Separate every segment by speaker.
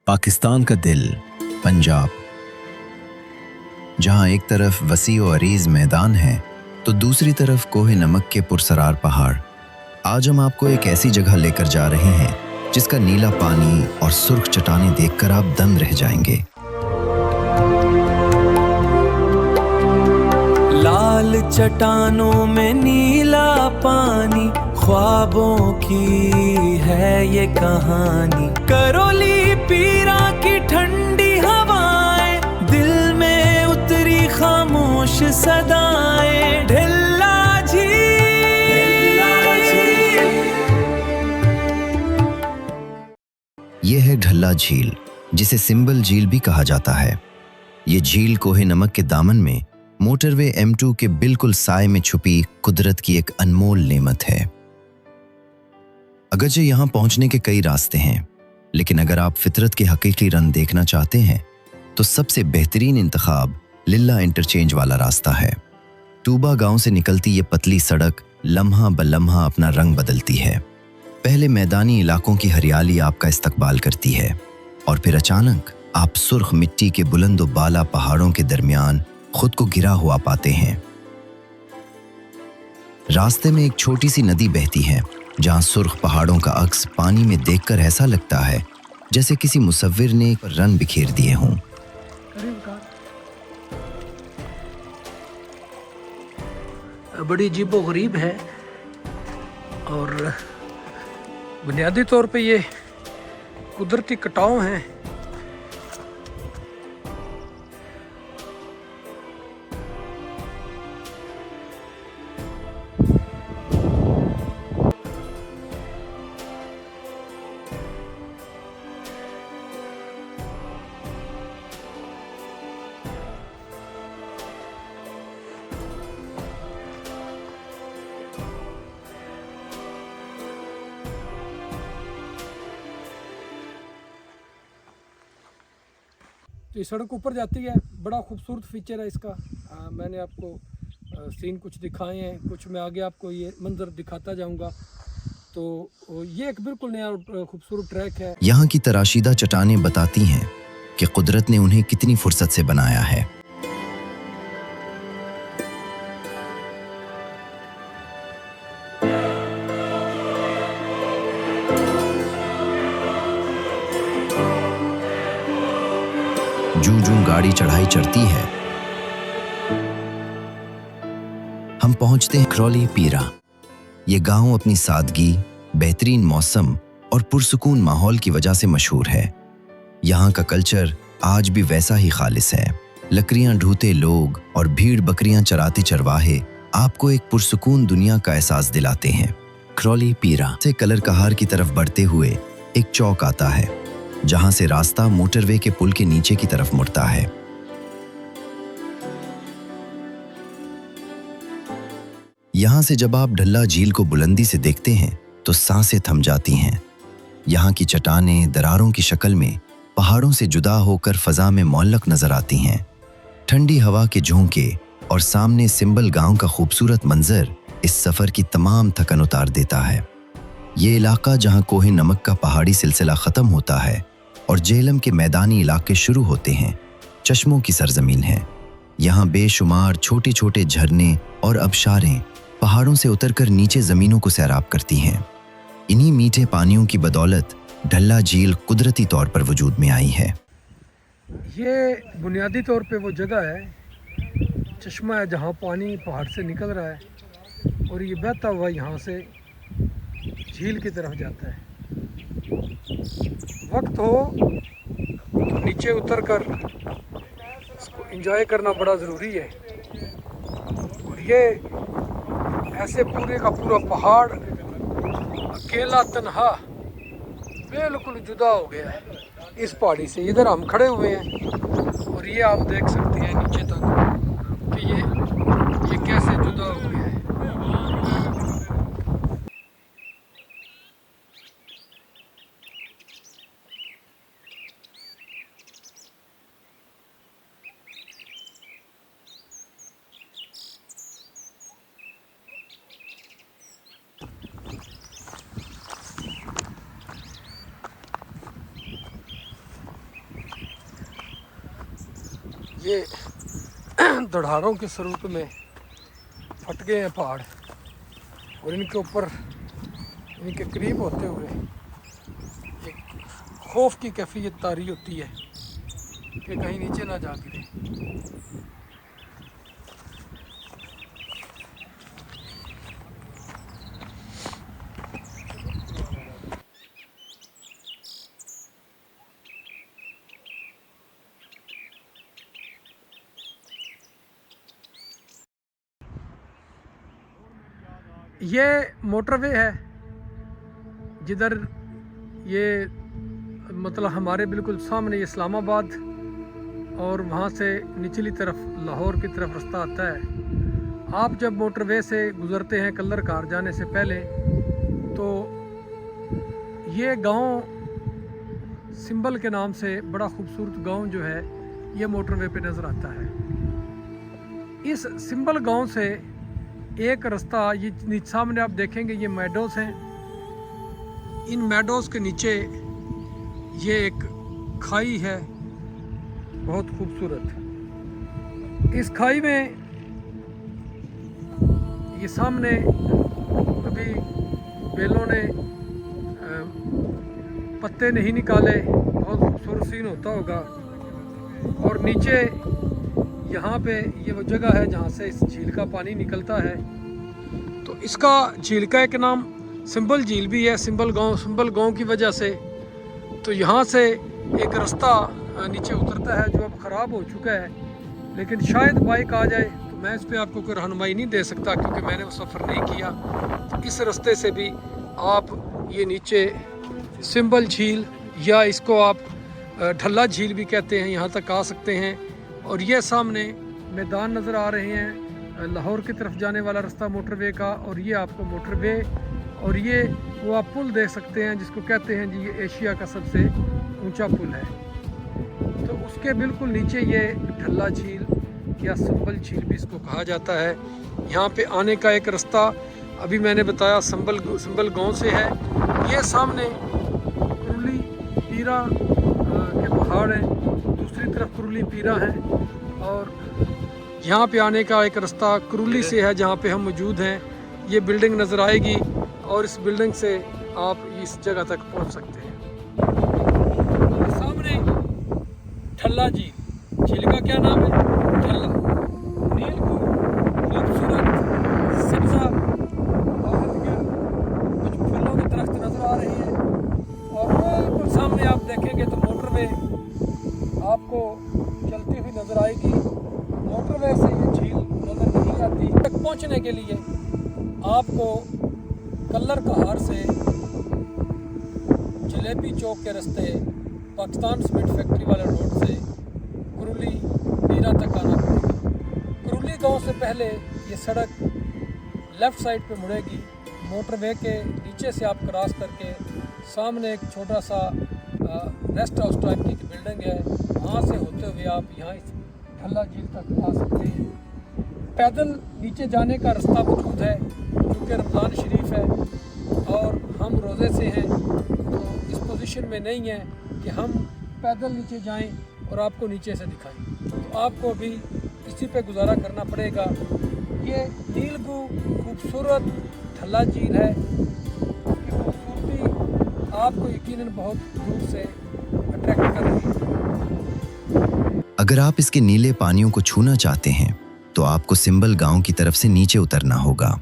Speaker 1: पाकिस्तान का दिल पंजाब, जहां एक तरफ वसी और अरीज मैदान है तो दूसरी तरफ कोहे नमक के पुरसरार पहाड़। आज हम आपको एक ऐसी जगह लेकर जा रहे हैं जिसका नीला पानी और सुर्ख चट्टानें देखकर आप दंग रह जाएंगे।
Speaker 2: लाल चट्टानों में नीला पानी, ख्वाबों की है ये कहानी। करौली पीरा की ठंडी हवाएं, दिल में उतरी खामोश सदाएं। ढिल्ला झील,
Speaker 1: ये है ढल्ला झील, जिसे सिंबल झील भी कहा जाता है। ये झील कोहे नमक के दामन में मोटरवे M2 के बिल्कुल साए में छुपी कुदरत की एक अनमोल नेमत है। अगरचे यहाँ पहुंचने के कई रास्ते हैं, लेकिन अगर आप फितरत के हकीकी रंग देखना चाहते हैं तो सबसे बेहतरीन इंतखाब लिल्ला इंटरचेंज वाला रास्ता है। टूबा गांव से निकलती ये पतली सड़क लम्हा ब लम्हा अपना रंग बदलती है। पहले मैदानी इलाकों की हरियाली आपका इस्तकबाल करती है और फिर अचानक आप सुर्ख मिट्टी के बुलंद बाला पहाड़ों के दरमियान खुद को गिरा हुआ पाते हैं। रास्ते में एक छोटी सी नदी बहती है, जहां सुर्ख पहाड़ों का अक्स पानी में देखकर ऐसा लगता है जैसे किसी मुसव्विर ने रंग बिखेर दिए हों।
Speaker 3: बड़ी अजीबो-गरीब है और बुनियादी तौर पे ये कुदरती कटाव हैं। तो ये सड़क ऊपर जाती है, बड़ा खूबसूरत फीचर है इसका। मैंने आपको सीन कुछ दिखाए हैं, कुछ मैं आगे आपको ये मंजर दिखाता जाऊंगा। तो ये एक बिल्कुल नया खूबसूरत ट्रैक है।
Speaker 1: यहाँ की तराशीदा चट्टानें बताती हैं कि कुदरत ने उन्हें कितनी फुर्सत से बनाया है। जूं-जूं गाड़ी चढ़ाई चढ़ती है, हम पहुंचते हैं करौली पीरा। ये गांव अपनी सादगी, बेहतरीन मौसम और पुरसुकून माहौल की वजह से मशहूर है। यहाँ का कल्चर आज भी वैसा ही खालिस है। लकड़ियां ढूते लोग और भीड़ बकरियां चराते चरवाहे आपको एक पुरसुकून दुनिया का एहसास दिलाते हैं। करौली पीरा से कलर कहार की तरफ बढ़ते हुए एक चौक आता है, जहां से रास्ता मोटरवे के पुल के नीचे की तरफ मुड़ता है। यहां से जब आप ढल्ला झील को बुलंदी से देखते हैं तो सांसें थम जाती हैं। यहां की चट्टानें दरारों की शक्ल में पहाड़ों से जुदा होकर फजा में मौल्लक नजर आती हैं। ठंडी हवा के झोंके और सामने सिंबल गांव का खूबसूरत मंजर इस सफर की तमाम थकन उतार देता है। ये इलाका जहां कोहे नमक का पहाड़ी सिलसिला खत्म होता है और जेहलम के मैदानी इलाके शुरू होते हैं, चश्मों की सरजमीन है। यहाँ बेशुमार छोटे छोटे झरने और आबशारें पहाड़ों से उतरकर नीचे जमीनों को सैराब करती हैं। इन्हीं मीठे पानियों की बदौलत ढल्ला झील कुदरती तौर पर वजूद में आई है।
Speaker 3: ये बुनियादी तौर पे वो जगह है, चश्मा है, जहाँ पानी पहाड़ से निकल रहा है और ये बहता हुआ यहाँ से झील की तरफ जाता है। वक्त हो तो नीचे उतर कर इसको एंजॉय करना बड़ा ज़रूरी है। और ये ऐसे पूरे का पूरा पहाड़ अकेला तन्हा बिल्कुल जुदा हो गया है इस पहाड़ी से। इधर हम खड़े हुए हैं और ये आप देख सकते हैं नीचे तक कि ये कैसे जुदा हो गया है। ये दढ़ारों के स्वरूप में फट गए हैं पहाड़, और इनके ऊपर इनके करीब होते हुए एक खौफ की कैफियत तारी होती है कि कहीं नीचे ना जा गिरे। ये मोटरवे है जिधर ये मतलब हमारे बिल्कुल सामने इस्लामाबाद और वहाँ से निचली तरफ लाहौर की तरफ रास्ता आता है। आप जब मोटरवे से गुज़रते हैं कल्लर कार जाने से पहले, तो ये गांव सिंबल के नाम से बड़ा खूबसूरत गांव जो है ये मोटरवे पे नज़र आता है। इस सिंबल गांव से एक रास्ता ये सामने आप देखेंगे, ये मेडोज़ हैं। इन मेडोज़ के नीचे ये एक खाई है बहुत खूबसूरत। इस खाई में ये सामने कभी बेलों ने पत्ते नहीं निकाले, बहुत खूबसूरत सीन होता होगा। और नीचे यहाँ पे ये वो जगह है जहाँ से इस झील का पानी निकलता है। तो इसका झील का एक नाम सिंबल झील भी है, सिंबल गांव की वजह से। तो यहाँ से एक रास्ता नीचे उतरता है जो अब ख़राब हो चुका है, लेकिन शायद बाइक आ जाए तो मैं इस पर आपको कोई रहनुमाई नहीं दे सकता क्योंकि मैंने वो सफ़र नहीं किया। तो इस रास्ते से भी आप ये नीचे सिंबल झील या इसको आप ढल्ला झील भी कहते हैं, यहाँ तक आ सकते हैं। और ये सामने मैदान नज़र आ रहे हैं लाहौर की तरफ जाने वाला रास्ता मोटरवे का, और ये आपको मोटरवे और ये वो आप पुल देख सकते हैं जिसको कहते हैं जी ये एशिया का सबसे ऊंचा पुल है। तो उसके बिल्कुल नीचे ये ढल्ला झील या सिंबल झील भी इसको कहा जाता है। यहाँ पे आने का एक रास्ता अभी मैंने बताया सिंबल गांव से है। ये सामने कुरुली पीरा के पहाड़ हैं, दूसरी तरफ कुरुली पीरा है, और यहाँ पे आने का एक रास्ता कुरुली से है जहाँ पे हम मौजूद हैं। ये बिल्डिंग नज़र आएगी और इस बिल्डिंग से आप इस जगह तक पहुँच सकते हैं। सामने ढल्ला झील, झील का क्या नाम है? ढल्ला। नील खूबसूरत सब्जा और कुछ फूलों के दरख्त नज़र आ रही है, और बिल्कुल सामने आप देखेंगे तो मोटरवे आपको चलती हुई नज़र आएगी। मोटरवे से ये झील नज़र नहीं आती। तक पहुंचने के लिए आपको कल्लर कहार से जलेबी चौक के रास्ते पाकिस्तान सीमेंट फैक्ट्री वाले रोड से कुरुली पीरा तक आना पड़ेगा। कुरुली गांव से पहले ये सड़क लेफ़्ट साइड पे मुड़ेगी। मोटरवे के नीचे से आप क्रॉस करके सामने एक छोटा सा रेस्ट हाउस टाइप की बिल्डिंग है, वहाँ से होते हुए आप यहाँ ढल्ला झील तक आ सकते हैं। पैदल नीचे जाने का रास्ता मौजूद है क्योंकि रमज़ान शरीफ है और हम रोज़े से हैं, तो इस पोजीशन में नहीं है कि हम पैदल नीचे जाएं और आपको नीचे से दिखाएं। तो आपको भी इसी पे गुजारा करना पड़ेगा। ये नीलगू खूबसूरत ढल्ला झील है, उसकी खूबसूरती आपको यकीनन बहुत दूर से अट्रैक्ट कर रही है।
Speaker 1: अगर आप इसके नीले पानियों को छूना चाहते हैं तो आपको सिंबल गांव की तरफ से नीचे उतरना होगा।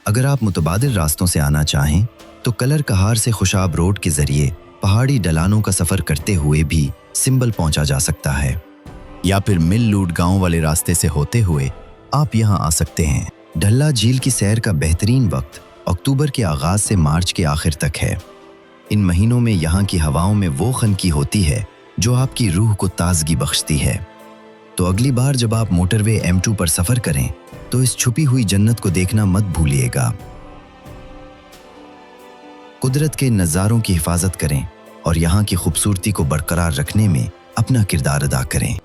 Speaker 1: अगर आप मुतबादिल रास्तों से आना चाहें तो कलर कहार से खुशाब रोड के जरिए पहाड़ी ढलानों का सफर करते हुए भी सिंबल पहुंचा जा सकता है, या फिर मिल लूट गांव वाले रास्ते से होते हुए आप यहां आ सकते हैं। ढल्ला झील की सैर का बेहतरीन वक्त अक्टूबर के आगाज से मार्च के आखिर तक है। इन महीनों में यहाँ की हवाओं में वो खनकी होती है जो आपकी रूह को ताजगी बख्शती है। तो अगली बार जब आप मोटरवे M2 पर सफर करें तो इस छुपी हुई जन्नत को देखना मत भूलिएगा। कुदरत के नज़ारों की हिफाजत करें और यहाँ की खूबसूरती को बरकरार रखने में अपना किरदार अदा करें।